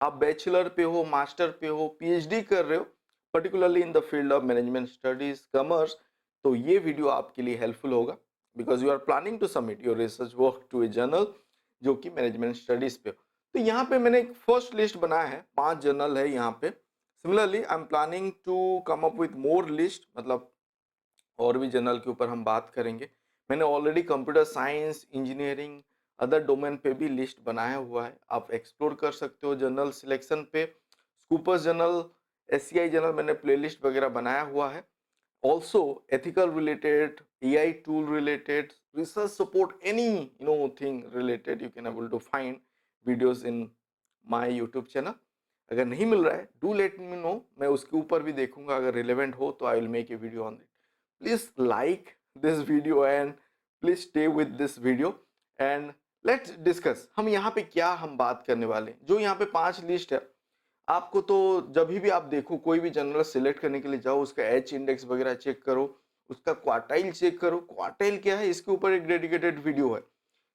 आप बैचलर पे हो, मास्टर पे हो, पीएचडी कर रहे हो, particularly in the field of management studies, commerce, तो ये वीडियो आपके लिए हेल्पफुल होगा because you are planning to submit your research work to a journal जो कि मैनेजमेंट स्टडीज पे हो। तो यहाँ पे मैंने एक फर्स्ट लिस्ट बनाया है, 5 जर्नल है यहाँ पे। Similarly I am planning to come up with more list, मतलब और भी जर्नल के ऊपर हम बात करेंगे। मैंने already computer science, engineering, other domain पे भी लिस्ट बनाया हुआ है, आप एक्सप्लोर कर सकते हो जर्नल सिलेक्शन पे। स्कूपर्स जर्नल, एससीआई जर्नल मैंने प्लेलिस्ट वगैरह बनाया हुआ है। Also ethical related, AI tool related, research support, anything related, you can able to find videos in my YouTube channel. अगर नहीं मिल रहा है, डू लेट मी नो, मैं उसके ऊपर भी देखूंगा, अगर रिलेवेंट हो तो आई will make a video on it. please like this video and please stay with this video and let's discuss हम यहाँ पे क्या हम बात करने वाले हैं। जो यहाँ पे 5 लिस्ट है, आपको तो जब भी आप देखो, कोई भी जनरल सिलेक्ट करने के लिए जाओ, उसका एच इंडेक्स वगैरह चेक करो, उसका क्वार्टाइल चेक करो। क्वार्टाइल क्या है, इसके ऊपर एक डेडिकेटेड वीडियो है।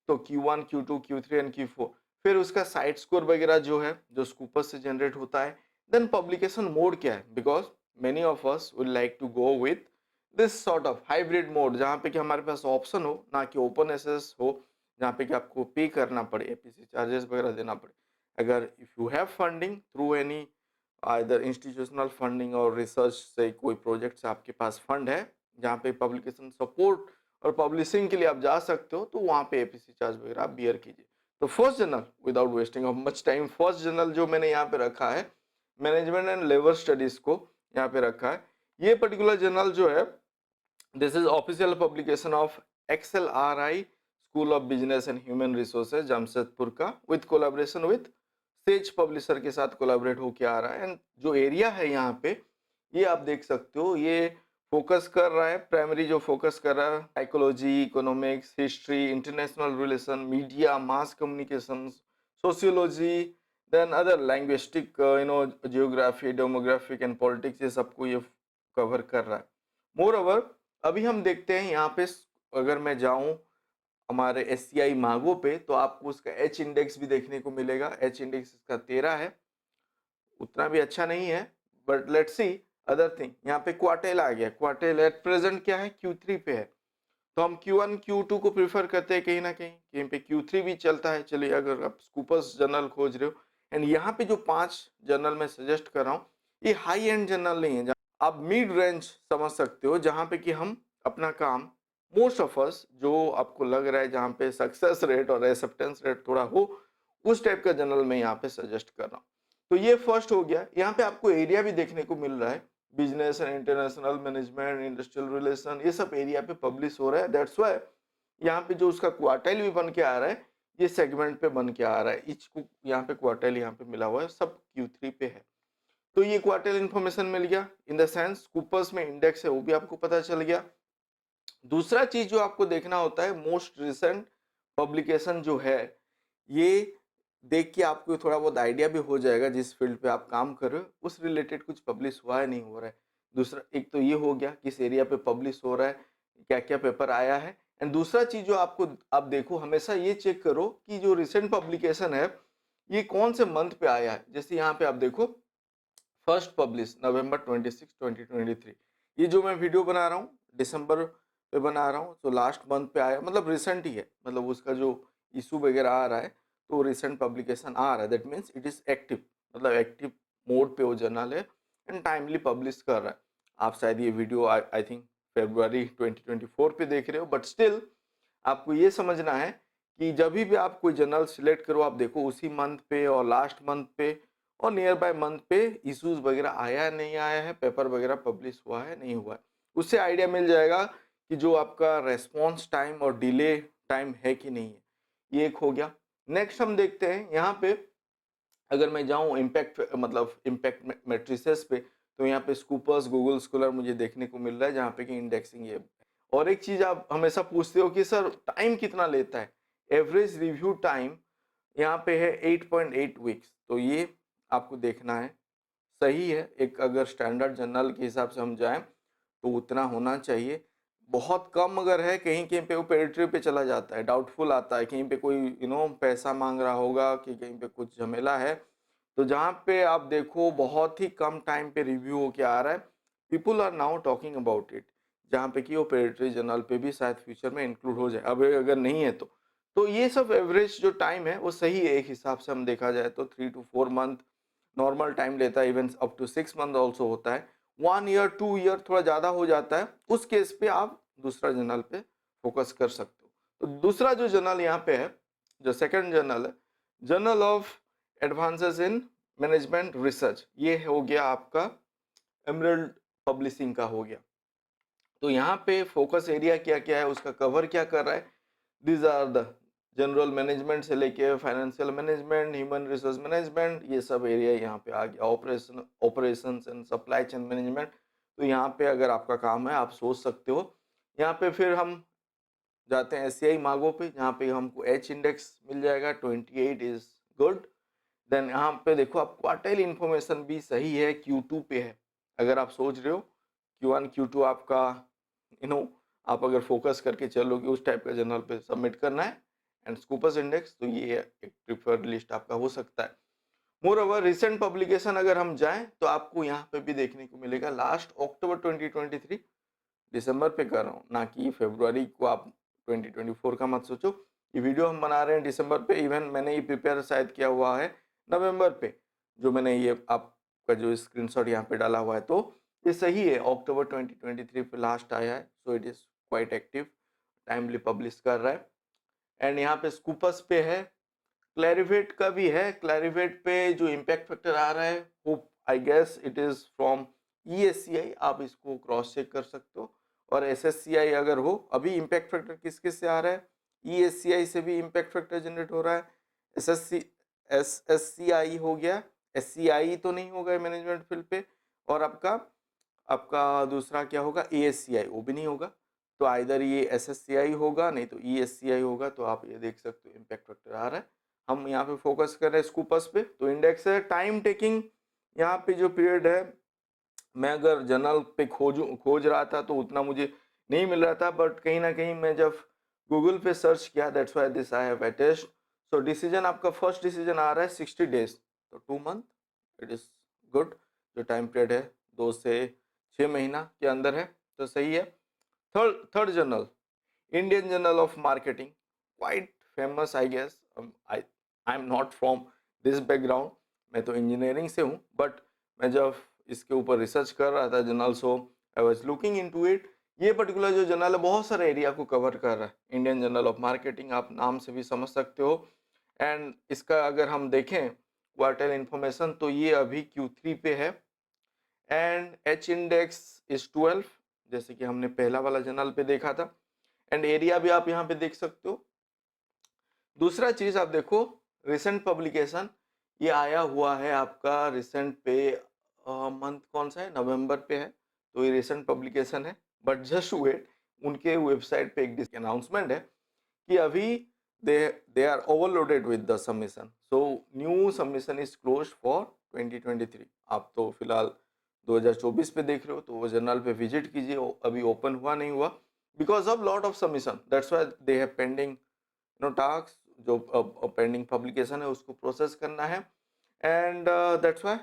तो Q1, Q2, Q3 and Q4, फिर उसका साइड स्कोर वगैरह जो है, जो स्कूपर्स से जनरेट होता है। देन पब्लिकेशन मोड क्या है, because many of us would like to go with this sort of hybrid mode, जहाँ पे कि हमारे पास ऑप्शन हो, ना कि ओपन एसेस हो, जहाँ पे कि आपको पे करना पड़े, एपीसी चार्जेस वगैरह देना पड़े। अगर if you have funding through any either institutional funding और रिसर्च से कोई प्रोजेक्ट से आपके पास फंड है, जहाँ पे पब्लिकेशन सपोर्ट और पब्लिशिंग के लिए आप जा सकते हो, तो वहाँ पे एपीसी चार्ज वगैरह आप बियर कीजिए। तो first journal, without wasting of much time, first journal जो मैंने यहाँ पे रखा है, मैनेजमेंट एंड लेबर स्टडीज को यहाँ पे रखा है। ये पर्टिकुलर जर्नल जो है, this is official publication of XLRI school of business and human resources Jamshedpur का, with collaboration with Sage publisher के साथ कोलैबोरेट होके आ रहा है। एंड जो एरिया है यहाँ पे, ये आप देख सकते हो, ये फोकस कर रहा है, प्राइमरी जो फोकस कर रहा है, psychology, economics, history, international relation, media, mass communication, sociology, then other linguistic, geography, demographic and politics, ये सबको ये कवर कर रहा है। मोर ओवर, अभी हम देखते हैं यहाँ पे, अगर मैं जाऊं हमारे एससीआई मागो पे, तो आपको उसका एच इंडेक्स भी देखने को मिलेगा। एच इंडेक्स इसका 13 है, उतना भी अच्छा नहीं है, but let's see other thing. यहाँ पे क्वार्टेल आ गया, क्वार्टेल एट प्रेजेंट क्या है, Q3 पे है, तो हम Q1, Q2 को प्रीफर करते हैं कहीं ना कहीं, कहीं पे Q3 भी चलता है। चलिए, अगर आप स्कूपर्स जर्नल खोज रहे हो, एंड यहाँ पे जो 5 जर्नल मैं सजेस्ट कर रहा हूँ, ये हाई एंड जर्नल नहीं है, आप मिड रेंज समझ सकते हो, जहाँ पे कि हम अपना काम, मोस्ट ऑफ अस, जो आपको लग रहा है जहाँ पे सक्सेस रेट और एक्सेप्टेंस रेट थोड़ा हो, उस टाइप का जर्नल मैं यहाँ पे सजेस्ट कर रहा हूँ। तो ये फर्स्ट हो गया। यहाँ पे आपको एरिया भी देखने को मिल रहा है, business and international management, industrial relation, ये सब एरिया पे पब्लिश हो रहा है। दैट्स व्हाई यहाँ पे जो उसका क्वार्टाइल भी बन के आ रहा है, ये सेगमेंट पे बन के आ रहा है। इच को यहाँ पे क्वार्टाइल यहाँ पे मिला हुआ है, सब Q3 पे है। तो ये क्वार्टाइल इन्फॉर्मेशन मिल गया, इन द सेंस कूपर्स में इंडेक्स है वो भी आपको पता चल गया। दूसरा चीज जो आपको देखना होता है, मोस्ट रिसेंट पब्लिकेशन जो है, ये देख के आपको थोड़ा बहुत आइडिया भी हो जाएगा जिस फील्ड पे आप काम कर रहे हो उस रिलेटेड कुछ पब्लिश हुआ है नहीं हो रहा है। दूसरा एक तो ये हो गया, किस एरिया पे पब्लिश हो रहा है, क्या क्या पेपर आया है। एंड दूसरा चीज जो आपको, आप देखो, हमेशा ये चेक करो कि जो रिसेंट पब्लिकेशन है, ये कौन से मंथ पे आया है। जैसे यहाँ पे आप देखो, फर्स्ट पब्लिश नवंबर 26, 2023। ये जो मैं वीडियो बना रहा हूँ दिसंबर पे बना रहा हूँ, तो लास्ट मंथ पे आया, मतलब रिसेंट ही है, मतलब उसका जो इशू वगैरह आ रहा है, तो रिसेंट पब्लिकेशन आ रहा है, that means it is active, मतलब एक्टिव मोड पे वो जर्नल है एंड टाइमली पब्लिश कर रहा है। आप शायद ये वीडियो आई थिंक February 2024 पे देख रहे हो, बट स्टिल आपको ये समझना है कि जब भी आप कोई जर्नल सिलेक्ट करो, आप देखो उसी मंथ पे और लास्ट मंथ पे और नियर बाय मंथ पे इश्यूज वगैरह आया है नहीं आया है, पेपर वगैरह पब्लिश हुआ है नहीं हुआ है। उससे आइडिया मिल जाएगा कि जो आपका रेस्पॉन्स टाइम और डिले टाइम है कि नहीं है। ये एक हो गया। नेक्स्ट हम देखते हैं यहाँ पे, अगर मैं जाऊँ इम्पैक्ट, मतलब इम्पैक्ट मैट्रिसेस पे, तो यहाँ पे स्कूपर्स, गूगल स्कॉलर मुझे देखने को मिल रहा है, जहाँ पे कि इंडेक्सिंग ये। और एक चीज आप हमेशा पूछते हो कि सर टाइम कितना लेता है, एवरेज रिव्यू टाइम यहाँ पे है 8.8 वीक्स। तो ये आपको देखना है, सही है। एक अगर स्टैंडर्ड जर्नल के हिसाब से हम जाएं तो उतना होना चाहिए। बहुत कम अगर है, कहीं कहीं पे वो पेडिट्री पे चला जाता है, डाउटफुल आता है, कहीं पे कोई पैसा मांग रहा होगा कि कहीं पे कुछ झमेला है, तो जहाँ पे आप देखो बहुत ही कम टाइम पे रिव्यू होके आ रहा है, people are now talking about it, जहाँ पे कि वो पेडिट्री जर्नल पे भी शायद फ्यूचर में इंक्लूड हो जाए, अब अगर नहीं है तो ये सब एवरेज जो टाइम है वो सही है एक हिसाब से, हम देखा जाए तो 3 to 4 मंथ नॉर्मल टाइम लेता है, even up to 6 month also होता है। 1 ईयर 2 ईयर थोड़ा ज़्यादा हो जाता है, उस केस पे आप दूसरा जर्नल पे फोकस कर सकते हो। तो दूसरा जो जर्नल यहाँ पे है, जो सेकंड जर्नल है, journal of advances in management research, ये हो गया आपका एमरल्ड पब्लिशिंग का हो गया। तो यहाँ पे फोकस एरिया क्या क्या है, उसका कवर क्या कर रहा है, these are the general management से लेके financial management, human resource management, ये सब एरिया यहाँ पे आ गया। Operations and supply chain management, तो यहाँ पे अगर आपका काम है आप सोच सकते हो। यहाँ पे फिर हम जाते हैं एससीआई मार्गो पे, जहाँ पे हमको एच इंडेक्स मिल जाएगा, 28 इज गुड। देन यहाँ पे देखो आप क्वार्टाइल इन्फॉर्मेशन भी सही है, Q2 पे है। अगर आप सोच रहे हो Q1 Q2 आपका आप अगर फोकस करके चलोगे उस टाइप का जर्नल पे सबमिट करना है एंड स्कूपस इंडेक्स, तो ये एक प्रिफर्ड लिस्ट आपका हो सकता है। मोर ओवर रिसेंट पब्लिकेशन अगर हम जाएं तो आपको यहाँ पे भी देखने को मिलेगा लास्ट अक्टूबर 2023, दिसंबर पे कर रहा हूँ ना कि फरवरी को, आप 2024 का मत सोचो। ये वीडियो हम बना रहे हैं दिसंबर पे, इवन मैंने ये प्रिपेयर शायद किया हुआ है नवंबर पे, जो मैंने ये आपका जो स्क्रीनशॉट यहाँ पे डाला हुआ है, तो ये सही है, अक्टूबर 2023 पे लास्ट आया है, so it is quite active, timely publish कर रहा है। एंड यहाँ पे स्कूपस पे है, क्लैरिवेट का भी है। क्लैरिवेट पे जो इम्पैक्ट फैक्टर आ रहा है वो I guess it is from ESCI, आप इसको क्रॉस चेक कर सकते हो। और SSCI अगर हो, अभी इम्पैक्ट फैक्टर किस किस से आ रहा है, ESCI से भी इम्पैक्ट फैक्टर जनरेट हो रहा है, SSCI हो गया, SCI तो नहीं होगा मैनेजमेंट फील्ड पे, और आपका आपका दूसरा क्या होगा, ASCI, वो भी नहीं होगा। तो आइदर ये SSCI होगा, नहीं तो ESCI होगा। तो आप ये देख सकते हो इम्पैक्ट फैक्टर आ रहा है। हम यहाँ पे फोकस कर रहे हैं स्कूपस पे, तो इंडेक्स है टाइम टेकिंग। यहाँ पे जो पीरियड है, मैं अगर जर्नल पे खोज रहा था तो उतना मुझे नहीं मिल रहा था, बट कहीं ना कहीं मैं जब गूगल पे सर्च किया, that's why this I have attached. So decision आपका फर्स्ट डिसीजन आ रहा है 60 डेज, तो 2 मंथ, इट इज गुड। जो टाइम पीरियड है 2 से 6 महीना के अंदर है, तो सही है। Third journal, Indian journal of marketing, quite famous I guess. I am not from this background, मैं तो इंजीनियरिंग से हूँ, बट मैं जब इसके ऊपर रिसर्च कर रहा था journal, so I was looking into it. ये पर्टिकुलर जो जर्नल है बहुत सारे एरिया को कवर कर रहा है, इंडियन जर्नल ऑफ मार्केटिंग, आप नाम से भी समझ सकते हो। एंड इसका अगर हम देखें क्वार्टर इन्फॉर्मेशन, तो ये अभी Q3 पे है एंड H इंडेक्स इज 12, जैसे कि हमने पहला वाला जर्नल पे देखा था। एंड एरिया भी आप यहाँ पे देख सकते हो। दूसरा चीज आप देखो, रिसेंट पब्लिकेशन, ये आया हुआ है आपका रिसेंट पे, मंथ कौन सा है, नवंबर पे है, तो ये रिसेंट पब्लिकेशन है। बट जस्ट वेट, उनके वेबसाइट पे एक अनाउंसमेंट है कि अभी they they are overloaded with the submission, so new submission is close for 2023। आप तो फिलहाल 2024 पे देख रहे हो, तो वो जर्नल पे विजिट कीजिए, अभी ओपन हुआ नहीं हुआ, because of lot of submission, that's why they have pending task, जो पेंडिंग पब्लिकेशन है उसको प्रोसेस करना है। एंड दैट्स व्हाई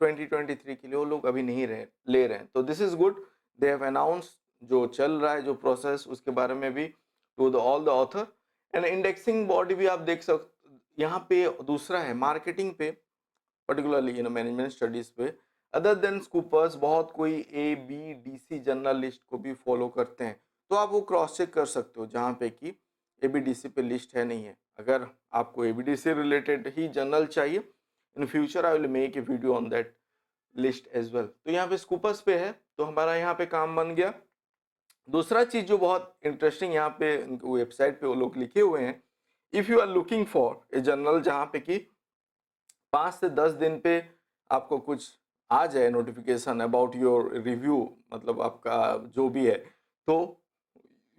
2023 के लिए वो लोग अभी नहीं ले रहे हैं, तो this is good. They have announce जो चल रहा है जो प्रोसेस, उसके बारे में भी to the all the author. And indexing body भी आप देख सकते यहाँ पे, दूसरा है मार्केटिंग पे, पर्टिकुलरली मैनेजमेंट स्टडीज पे। अदर देन स्कूपर्स बहुत कोई ABDC जर्नल लिस्ट को भी फॉलो करते हैं, तो आप वो क्रॉस चेक कर सकते हो जहाँ पे कि ABDC पे लिस्ट है नहीं है। अगर आपको ABDC रिलेटेड ही जर्नल चाहिए, in future I will make a video on that list as well. तो यहाँ पे स्कूपर्स पे है, तो हमारा यहाँ पे काम बन गया। दूसरा चीज जो बहुत इंटरेस्टिंग यहाँ पे वेबसाइट पे वो लोग लिखे हुए हैं, if you are looking for a journal जहाँ पे कि 5 से 10 दिन पे आपको कुछ आ जाए नोटिफिकेशन अबाउट योर रिव्यू, मतलब आपका जो भी है, तो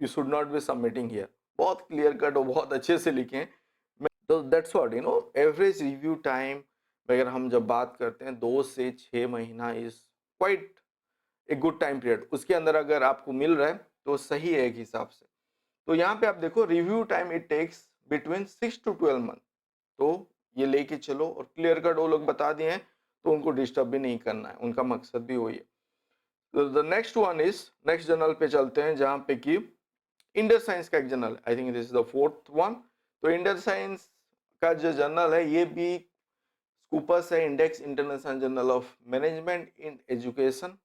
you should not be submitting here. बहुत क्लियर कट और बहुत अच्छे से लिखे हैं। तो that's what average review time अगर हम जब बात करते हैं 2 से 6 महीना is quite a good time period. उसके अंदर अगर आपको मिल रहा है तो सही है एक हिसाब से। तो यहाँ पे आप देखो review time it takes between 6 to 12 month, तो ये लेके चलो, और क्लियर कट वो लोग बता दिए हैं तो उनको डिस्टर्ब भी नहीं करना है, उनका मकसद भी वही है। तो the next one is, next journal पे चलते हैं जहाँ पे कि इंडर साइंस का एक जर्नल है, I think this is the fourth one. तो इंडर साइंस का जो जर्नल है ये भी स्कूपस है, index international journal of management in education.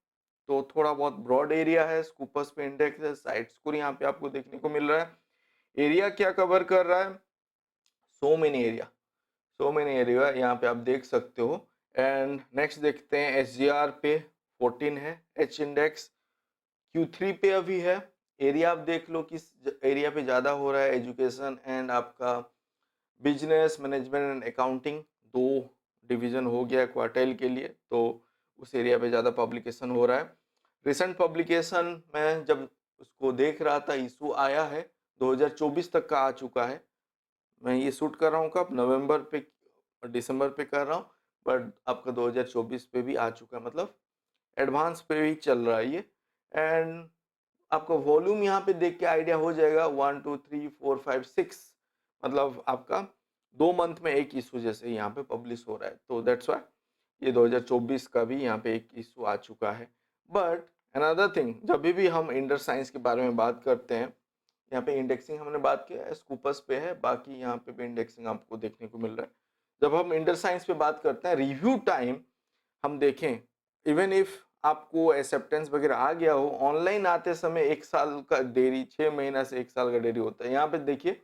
तो थोड़ा बहुत ब्रॉड एरिया है, स्कूपस पे इंडेक्स है, साइट स्कोर यहाँ पे आपको देखने को मिल रहा है। एरिया क्या कवर कर रहा है, so many area, so many area यहाँ पे आप देख सकते हो। एंड नेक्स्ट देखते हैं एस पे 14 है, एच इंडेक्स Q3 पे अभी है। एरिया आप देख लो किस एरिया पे ज़्यादा हो रहा है, एजुकेशन एंड आपका बिजनेस मैनेजमेंट एंड अकाउंटिंग, दो डिवीजन हो गया क्वार्टाइल के लिए, तो उस एरिया पे ज़्यादा पब्लिकेशन हो रहा है। रिसेंट पब्लिकेशन में जब उसको देख रहा था, इशू आया है 2024 तक का आ चुका है। मैं ये शूट कर रहा हूँ कब, नवंबर पे दिसंबर पे कर रहा हूँ, बट आपका 2024 पे भी आ चुका है, मतलब एडवांस पे भी चल रहा है ये। एंड आपका वॉल्यूम यहाँ पे देख के आइडिया हो जाएगा, 1 2 3 4 5 6, मतलब आपका 2 मंथ में एक इशू जैसे यहाँ पे पब्लिश हो रहा है। तो दैट्स वाई ये 2024 का भी यहाँ पे एक इशू आ चुका है। बट अनदर थिंग, जब भी हम इंडर साइंस के बारे में बात करते हैं, यहाँ पे इंडेक्सिंग हमने बात किया है, स्कूपस पे है, बाकी यहाँ पे भी इंडेक्सिंग आपको देखने को मिल रहा है। जब हम इंडर साइंस पे बात करते हैं, रिव्यू टाइम हम देखें, इवन इफ आपको एक्सेप्टेंस वगैरह आ गया हो, ऑनलाइन आते समय 1 साल का देरी, 6 महीना से 1 साल का देरी होता है। यहाँ पे देखिए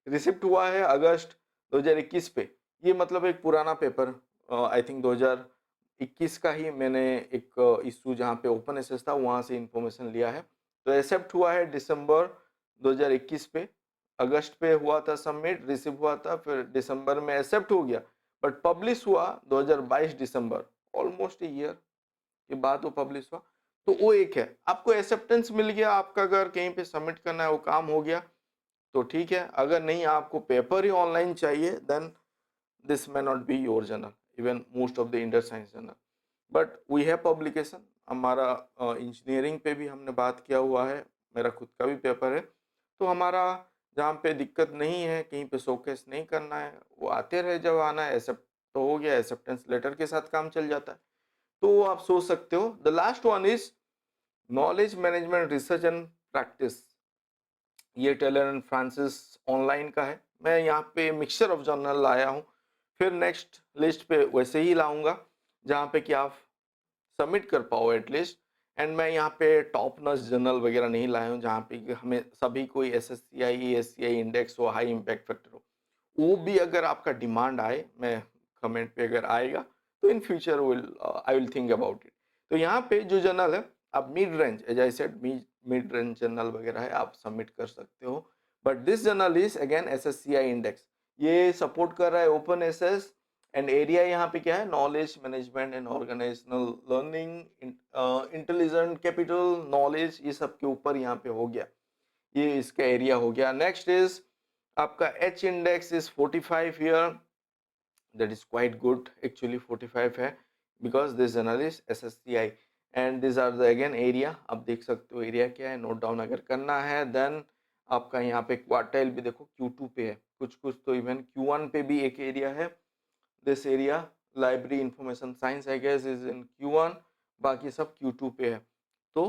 रिसिप्ट हुआ है अगस्त 2021 पे, ये मतलब एक पुराना पेपर, आई थिंक 2021 का ही मैंने एक इशू जहाँ पे ओपन एसेस था वहाँ से इंफॉर्मेशन लिया है। तो एक्सेप्ट हुआ है दिसंबर 2021 पे, अगस्त पे हुआ था सबमिट, रिसीव हुआ था, फिर दिसंबर में एक्सेप्ट हो गया, बट पब्लिश हुआ 2022 दिसंबर, ऑलमोस्ट ईयर के बाद वो पब्लिश हुआ। तो वो एक है, आपको एक्सेप्टेंस मिल गया, आपका अगर कहीं पे सबमिट करना है वो काम हो गया तो ठीक है। अगर नहीं, आपको पेपर ही ऑनलाइन चाहिए, then this may not be your journal, even most of the Inderscience journal, but we have publication. हमारा इंजीनियरिंग पे भी हमने बात किया हुआ है, मेरा खुद का भी पेपर है, तो हमारा जहाँ पे दिक्कत नहीं है, कहीं पे शोकेस नहीं करना है, वो आते रहे, जब आना है एक्सेप्ट तो हो गया, एक्सेप्टेंस लेटर के साथ काम चल जाता है। तो आप सोच सकते हो। The last one is knowledge management research and practice, ये टेलर एंड फ्रांसिस ऑनलाइन का है। मैं यहाँ पे मिक्सचर ऑफ जर्नल लाया हूँ, फिर नेक्स्ट लिस्ट पे वैसे ही लाऊंगा जहाँ पे कि आप सबमिट कर पाओ एटलीस्ट। एंड मैं यहाँ पे टॉप नॉच जर्नल वगैरह नहीं लाया हूँ जहाँ पे कि हमें सभी कोई SSCI ESCI इंडेक्स हो, हाई इम्पैक्ट फैक्टर हो। वो भी अगर आपका डिमांड आए, मैं कमेंट पे अगर आएगा तो in future will I will think about it. तो यहाँ पे जो जर्नल है, आप mid range, as I said, mid range journal वगैरह है, आप सबमिट कर सकते हो। But this journal is again SSCI index, ये सपोर्ट कर रहा है ओपन एसेस। एंड एरिया यहाँ पे क्या है, knowledge management and organisational learning, intelligent capital knowledge, ये सब के ऊपर यहाँ पे हो गया, ये इसका एरिया हो गया। नेक्स्ट इज आपका H index is 45 here, that is quite good actually, 45 है, because this journal is SSCI and these are the again area, आप देख सकते हो एरिया क्या है, नोट डाउन अगर करना है। देन आपका यहाँ पे क्वार्टाइल भी देखो Q2 पे है, कुछ कुछ तो इवन Q1 पे भी एक एरिया है। This area library information science I guess is in Q1, बाकी सब Q2 पे है। तो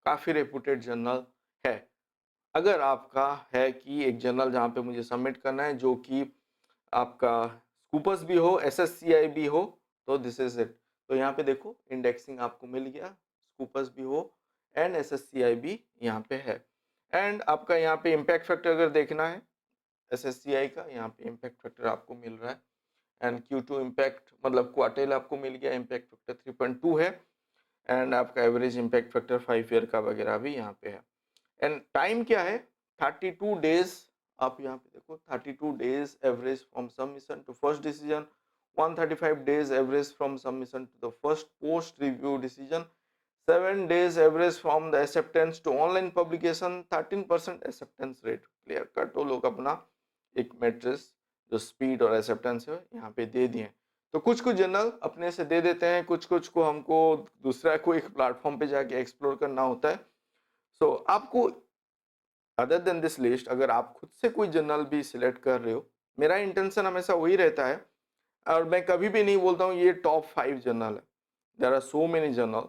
काफ़ी रेपुटेड जर्नल है। अगर आपका है कि एक जर्नल जहाँ पे मुझे सबमिट करना है जो कि आपका स्कूपस भी हो, SSCI भी हो, तो दिस इज इट। तो यहाँ पे देखो इंडेक्सिंग आपको मिल गया, स्कूपस भी हो एंड SSCI भी यहाँ पे है। एंड आपका यहाँ पे इम्पैक्ट फैक्टर अगर देखना है SSCI का, यहाँ पे इम्पैक्ट फैक्टर आपको मिल रहा है। एंड Q2 इम्पैक्ट मतलब क्वार्टेल आपको मिल गया, इम्पैक्ट फैक्टर 3.2 है। एंड आपका एवरेज इम्पैक्ट फैक्टर 5 ईयर का वगैरह भी यहाँ पे है। एंड टाइम क्या है, 32 डेज, आप यहाँ पे देखो 32 days average from submission to first decision, 135 days average from submission to the first post review decision, 7 days average from the acceptance to online publication, 13% acceptance rate। Clear cut वो लोग अपना एक मैट्रिक्स जो speed और acceptance है यहाँ पे दे दिए। तो कुछ कुछ जर्नल अपने से दे देते हैं, कुछ कुछ को हमको दूसरा कोई प्लेटफॉर्म पे जाके एक्सप्लोर करना होता है। सो आपको अदर देन दिस लिस्ट, अगर आप खुद से कोई जर्नल भी सिलेक्ट कर रहे हो मेरा इंटेंशन हमेशा वही रहता है और मैं कभी भी नहीं बोलता हूँ ये टॉप 5 जर्नल है। There are so many journal.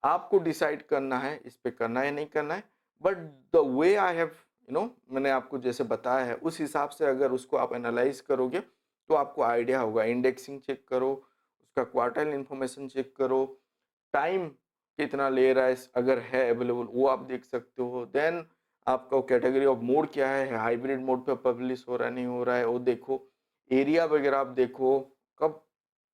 आपको डिसाइड करना है इस पे करना है नहीं करना है, but the way I have मैंने आपको जैसे बताया है उस हिसाब से अगर उसको आप एनालाइज करोगे तो आपको आइडिया होगा। इंडेक्सिंग चेक करो, उसका क्वार्टाइल इंफॉर्मेशन चेक करो, टाइम कितना ले रहा है अगर है अवेलेबल वो आप देख सकते हो। देन आपका कैटेगरी ऑफ मोड क्या है, हाइब्रिड मोड पे पब्लिश हो रहा है नहीं हो रहा है वो देखो। एरिया वगैरह आप देखो, कब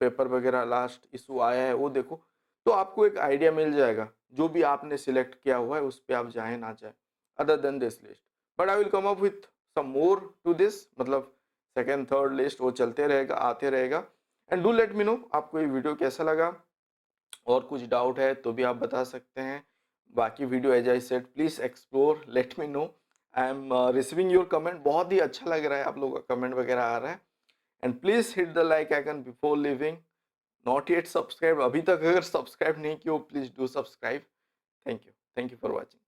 पेपर वगैरह लास्ट इशू आया है वो देखो। तो आपको एक आइडिया मिल जाएगा जो भी आपने सिलेक्ट किया हुआ है उस पर आप जाए ना जाए other than this list. But I will come up with some more to this, मतलब सेकेंड थर्ड लिस्ट वो चलते रहेगा आते रहेगा। And do let me know आपको ये वीडियो कैसा लगा, और कुछ डाउट है तो भी आप बता सकते हैं। बाकी video as I said please explore, let me know. I am receiving your comment, बहुत ही अच्छा लग रहा है आप लोगों का कमेंट वगैरह आ रहा है। And please hit the like icon before living. Not yet subscribe, अभी तक अगर सब्सक्राइब नहीं किया please do subscribe. Thank you for watching.